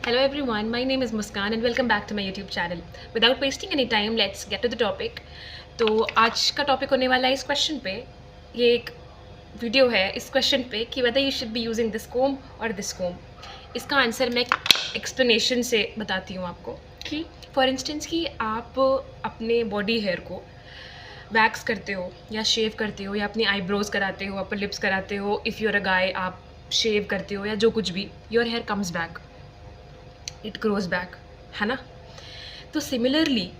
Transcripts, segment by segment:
Hello everyone, my name is Muskan and welcome back to my YouTube channel. Without wasting any time, let's get to the topic. तो आज का topic होने वाला है इस question पे, ये एक वीडियो है इस क्वेश्चन पे कि whether you should be using this comb or this comb. इसका आंसर मैं एक्सप्लेनेशन से बताती हूँ आपको कि फॉर इंस्टेंस कि आप अपने बॉडी हेयर को वैक्स करते हो या शेव करते हो या अपनी आईब्रोज कराते हो, अपर लिप्स कराते हो, इफ़ यूर अ गाय आप शेव करते हो या जो कुछ भी, your here comes back, it grows back, है ना। तो सिमिलरली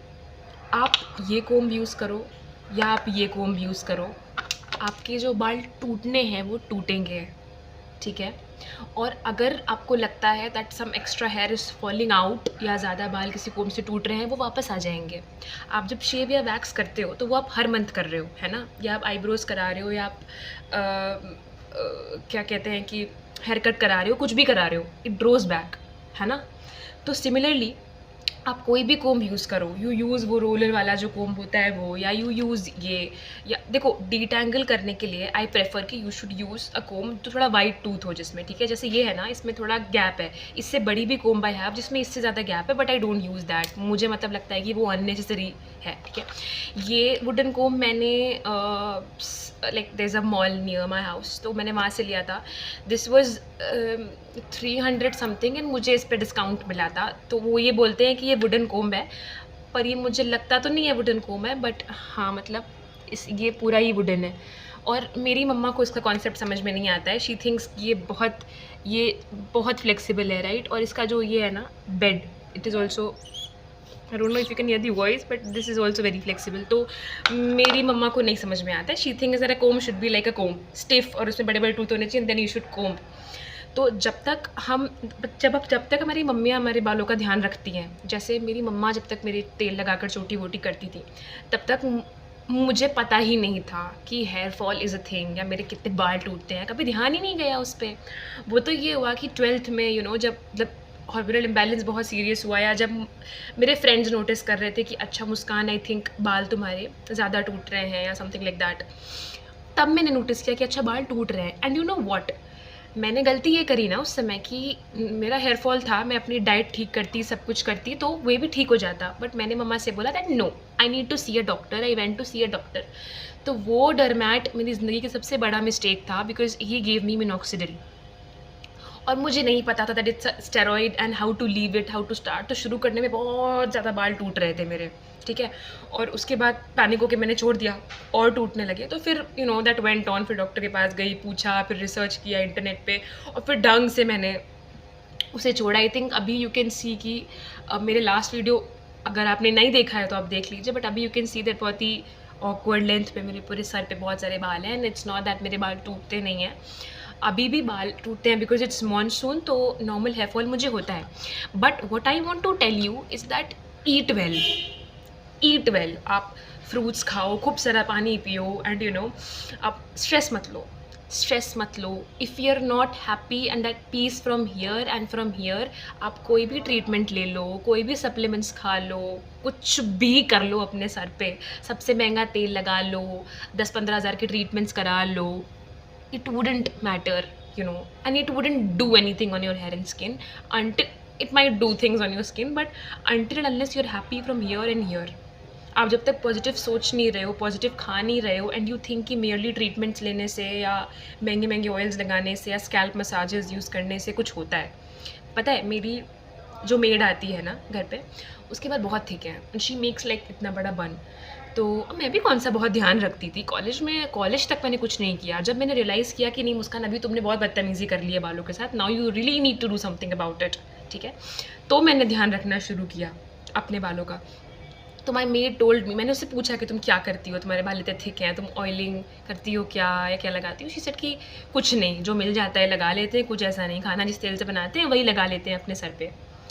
आप ये कोम्ब यूज़ करो या आप ये कोम्ब यूज़ करो, आपके जो बाल टूटने हैं वो टूटेंगे, ठीक है। और अगर आपको लगता है that some extra hair is falling out या ज़्यादा बाल किसी कोम्ब से टूट रहे हैं, वो वापस आ जाएंगे। आप जब शेव या वैक्स करते हो तो वो आप हर मंथ कर रहे हो, है ना, या आप आईब्रोज करा रहे हो या आप क्या कहते हैं कि हेयर कट करा रहे हो, कुछ भी करा रहे हो, इट ग्रोज बैक, है ना। तो सिमिलरली आप कोई भी कोम्ब यूज़ करो, यू यूज़ वो रोलर वाला जो कोम्ब होता है वो, या यू यूज़ ये, या देखो डिटैंगल करने के लिए आई प्रेफर कि you should use a comb तो थोड़ा वाइड टूथ हो जिसमें, ठीक है। जैसे ये है ना, इसमें थोड़ा गैप है, इससे बड़ी भी कोम्ब आई हैव जिसमें इससे ज़्यादा गैप है, but I don't use that, मुझे मतलब लगता है कि वो अननेसेसरी है, ठीक है। ये वुडन कोम्ब मैंने like there is a mall near my house, तो मैंने वहाँ से लिया था। दिस वॉज 300 समथिंग एंड मुझे इस पर डिस्काउंट मिला था। तो वो ये बोलते हैं कि ये वुडन कोम्ब है, पर ये मुझे लगता तो नहीं है वुडन कोम्ब है, बट हाँ मतलब ये पूरा ही वुडन है। और मेरी मम्मा को इसका कॉन्सेप्ट समझ में नहीं आता है, शी थिंक्स ये बहुत फ्लेक्सिबल है, राइट। और इसका जो ये है ना bed, it is also, I don't know if you can hear the voice, but this is also very flexible. तो मेरी मम्मा को नहीं समझ में आता है, she thinks that a comb should be like a comb, stiff, और उसमें बड़े बड़े टूथ होने चाहिए, देन यू शुड कोम्ब। तो जब तक हमारी मम्मियाँ हमारे बालों का ध्यान रखती हैं, जैसे मेरी मम्मा जब तक मेरे तेल लगाकर चोटी वोटी करती थी, तब तक मुझे पता ही नहीं था कि hair fall is a thing या मेरे कितने बाल टूटते हैं, कभी ध्यान ही नहीं गया उस पर। वो तो ये हुआ कि 12th में जब हॉर्मोनल इम्बैलेंस बहुत सीरियस हुआ, या जब मेरे फ्रेंड्स नोटिस कर रहे थे कि अच्छा मुस्कान, आई थिंक बाल तुम्हारे ज़्यादा टूट रहे हैं या समथिंग लाइक दैट, तब मैंने नोटिस किया कि अच्छा बाल टूट रहे हैं। एंड यू नो व्हाट, मैंने गलती ये करी ना उस समय कि मेरा हेयर फॉल था, मैं अपनी डाइट ठीक करती, सब कुछ करती, तो वे भी ठीक हो जाता, बट मैंने मम्मा से बोला that no, I need to see a doctor, I went to see a doctor. तो वो डरमैट मेरी ज़िंदगी का सबसे बड़ा मिस्टेक था, because he gave me minoxidil, और मुझे नहीं पता था that it's steroid and how to leave it, how to start. तो शुरू करने में बहुत ज़्यादा बाल टूट रहे थे मेरे, ठीक है। और उसके बाद पैनिक होकर मैंने छोड़ दिया और टूटने लगे। तो फिर दैट वेंट ऑन, फिर डॉक्टर के पास गई, पूछा, फिर रिसर्च किया इंटरनेट पे, और फिर ढंग से मैंने उसे छोड़ा। आई थिंक अभी यू कैन सी कि मेरे लास्ट वीडियो अगर आपने नहीं देखा है तो आप देख लीजिए, बट अभी यू कैन सी दैट बहुत ही ऑकवर्ड लेंथ पे मेरे पूरे सर पे बहुत सारे बाल हैं, एंड इट्स नॉट दैट मेरे बाल टूटते नहीं हैं, अभी भी बाल टूटते हैं बिकॉज इट्स मॉनसून, तो नॉर्मल हेयर फॉल मुझे होता है। But what I want to tell you is that eat well, eat well, आप फ्रूट्स खाओ, खूब सारा पानी पियो, एंड आप स्ट्रेस मत लो। If you are not happy and that peace from here and from here, आप कोई भी ट्रीटमेंट ले लो, कोई भी सप्लीमेंट्स खा लो, कुछ भी कर लो अपने सर पे, सबसे महंगा तेल लगा लो, 10-15 हज़ार के ट्रीटमेंट्स करा लो, it wouldn't matter, and it wouldn't do anything on your hair and skin, until it might do things on your skin, but until and unless you're happy from here and here, आप जब तक positive सोच नहीं रहे हो, positive खा नहीं रहे हो, एंड यू थिंक कि मेयरली ट्रीटमेंट्स लेने से या महंगे महंगे ऑयल्स लगाने से या स्कैल्प मसाजेस यूज़ करने से कुछ होता है। पता है, मेरी जो मेड आती है ना घर पे, उसके बाद बहुत थिक है, एंड शी मेक्स लाइक इतना बड़ा बन। तो मैं भी कौन सा बहुत ध्यान रखती थी कॉलेज तक मैंने कुछ नहीं किया। जब मैंने रियलाइज़ किया कि नहीं मुस्कान, अभी तुमने बहुत बदतमीज़ी कर ली है बालों के साथ, now you really need to do something about it, ठीक है, तो मैंने ध्यान रखना शुरू किया अपने बालों का। तो माई मेड टोल्ड मी, मैंने उससे पूछा कि तुम क्या करती हो, तुम्हारे बाल इतने थिक हैं, तुम ऑयलिंग करती हो क्या, या क्या लगाती हो। शी सेड कि कुछ नहीं, जो मिल जाता है लगा लेते हैं, कुछ ऐसा नहीं, खाना जिस तेल से बनाते हैं वही लगा लेते हैं अपने सर पे,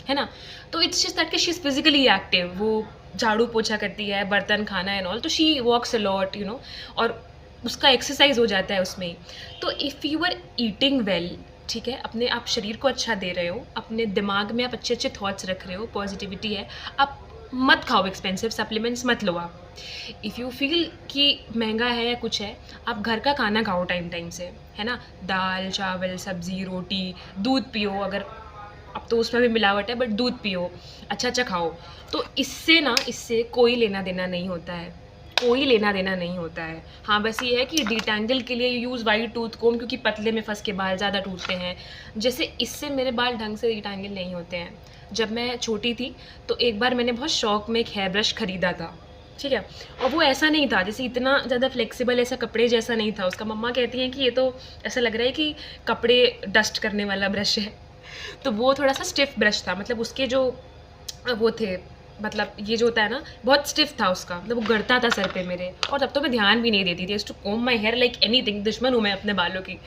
है ना। तो इट्स जस्ट दैट कि शी इज़ फिजिकली एक्टिव, वो झाड़ू पोछा करती है, बर्तन खाना एंड ऑल, तो शी वॉक्स अ लॉट, और उसका एक्सरसाइज हो जाता है उसमें। तो if you are eating well, ठीक है, अपने आप शरीर को अच्छा दे रहे हो, अपने दिमाग में आप अच्छे अच्छे थॉट्स रख रहे हो, पॉजिटिविटी है, आप मत खाओ एक्सपेंसिव सप्लीमेंट्स, मत लो आप। इफ़ यू फील कि महंगा है या कुछ है, आप घर का खाना खाओ टाइम टाइम से, है ना, दाल चावल सब्ज़ी रोटी, दूध पियो, अगर अब तो उसमें भी मिलावट है, बट दूध पियो, अच्छा खाओ। तो इससे कोई लेना देना नहीं होता है, कोई लेना देना नहीं होता है। हाँ, बस ये है कि डिटैंगल के लिए यूज़ वाइट टूथ कोम, क्योंकि पतले में फंस के बाल ज़्यादा टूटते हैं। जैसे इससे मेरे बाल ढंग से डिटैंगल नहीं होते हैं। जब मैं छोटी थी तो एक बार मैंने बहुत शौक में एक हेयर ब्रश ख़रीदा था, ठीक है, और वो ऐसा नहीं था, जैसे इतना ज़्यादा फ्लेक्सिबल ऐसा कपड़े जैसा नहीं था उसका। मम्मा कहती हैं कि ये तो ऐसा लग रहा है कि कपड़े डस्ट करने वाला ब्रश है। तो वो थोड़ा सा स्टिफ ब्रश था, मतलब उसके जो वो थे, मतलब ये जो होता है ना, बहुत स्टिफ था उसका, मतलब वो गड़ता था सर पे मेरे, और तब तो मैं ध्यान भी नहीं देती थी। To comb my hair like anything, दुश्मन हूँ मैं अपने बालों की।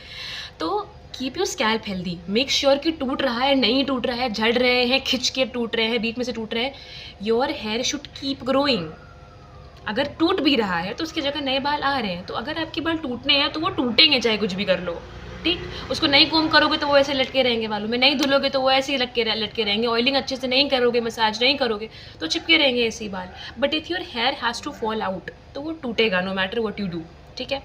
तो keep your scalp healthy, make sure कि टूट रहा है, नहीं टूट रहा है, झड़ रहे हैं, खिंच के टूट रहे हैं, बीच में से टूट रहे हैं। Your hair should keep growing. अगर टूट भी रहा है तो उसकी जगह नए बाल आ रहे हैं, तो अगर आपके बाल टूटने हैं तो वो टूटेंगे चाहे कुछ भी कर लो, ठीक। उसको नहीं कोम करोगे तो वो ऐसे लटके रहेंगे बालों में, नहीं धुलोगे तो वो ऐसे ही लटके रहेंगे, ऑयलिंग अच्छे से नहीं करोगे, मसाज नहीं करोगे तो चिपके रहेंगे ऐसे ही बाल। But if your hair has to fall out तो वो टूटेगा no matter what you do, ठीक है।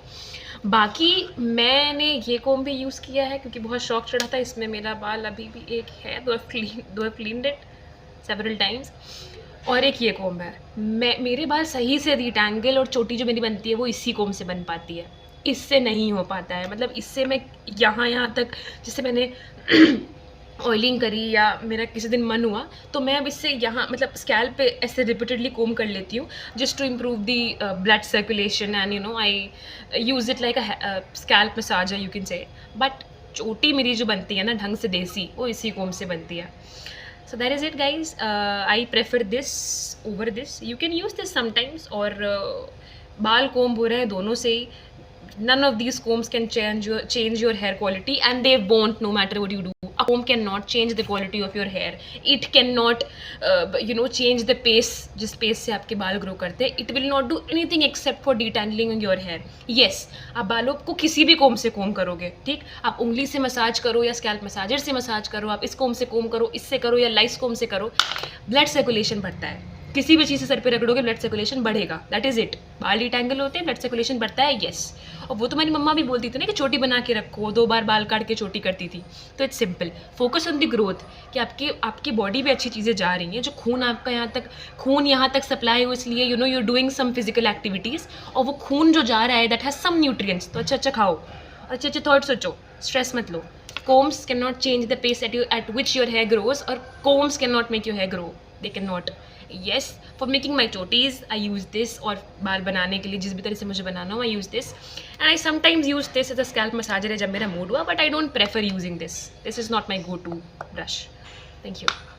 बाकी मैंने ये कोम भी यूज़ किया है क्योंकि बहुत शौक चढ़ा था इसमें। मेरा बाल अभी भी एक है, दो क्लीन्ड इट सेवरल टाइम्स। और एक ये कोम है, मेरे बाल सही से डिटैंगल और चोटी जो मेरी बनती है वो इसी कोम से बन पाती है, इससे नहीं हो पाता है। मतलब इससे मैं यहाँ तक, जैसे मैंने ऑयलिंग करी या मेरा किसी दिन मन हुआ तो मैं अब इससे यहाँ मतलब स्कैल्प पे ऐसे रिपीटेडली कोम कर लेती हूँ, just to improve the blood circulation, and you know I use it like a scalp massager you can say. But चोटी मेरी जो बनती है ना ढंग से देसी, वो इसी कोम से बनती है। So that is it guys. I prefer this over this. You can use this sometimes. और बाल कोम्ब हो रहे हैं दोनों से ही, none of these combs can change your hair quality, and they won't, no matter what you do. A comb cannot change the quality of your hair. It cannot change the pace जिस pace से आपके बाल grow करते हैं. It will not do anything except for detangling your hair. Yes, आप बालों को किसी भी कोम से कोम करोगे, ठीक। आप उंगली से मसाज करो या स्कैल्प मसाजर से मसाज करो, आप इस कोम से कोम करो, इससे करो या लाइस कोम से करो, ब्लड सर्कुलेशन बढ़ता है। किसी भी चीज़ से सर पे रगड़ोगे ब्लड सर्कुलेशन बढ़ेगा, दैट इज़ इट। बाल डिटैंगल होते हैं, ब्लड सर्कुलेशन बढ़ता है, येस। और वो तो मेरी मम्मा भी बोलती थी ना कि चोटी बना के रखो, 2 बार बाल काट के चोटी करती थी। तो it's simple, focus on the growth, कि आपकी बॉडी में अच्छी चीज़ें जा रही हैं, जो खून आपका यहाँ तक सप्लाई हो, इसलिए you know you are doing some physical activities, और वो खून जो जा रहा है दैट हैज़ सम न्यूट्रिएंट्स। तो अच्छा खाओ, अच्छे थॉट सोचो, स्ट्रेस मत लो। combs cannot change the pace at which your hair grows, or combs cannot make your hair grow, they cannot. Yes, for making my chotis I use this, और बाल बनाने के लिए जिस भी तरह से मुझे बनाना हो I use this, and I sometimes use this as a scalp massager जब मेरा मूड हुआ, but I don't prefer using this. This is not my go-to brush. Thank you.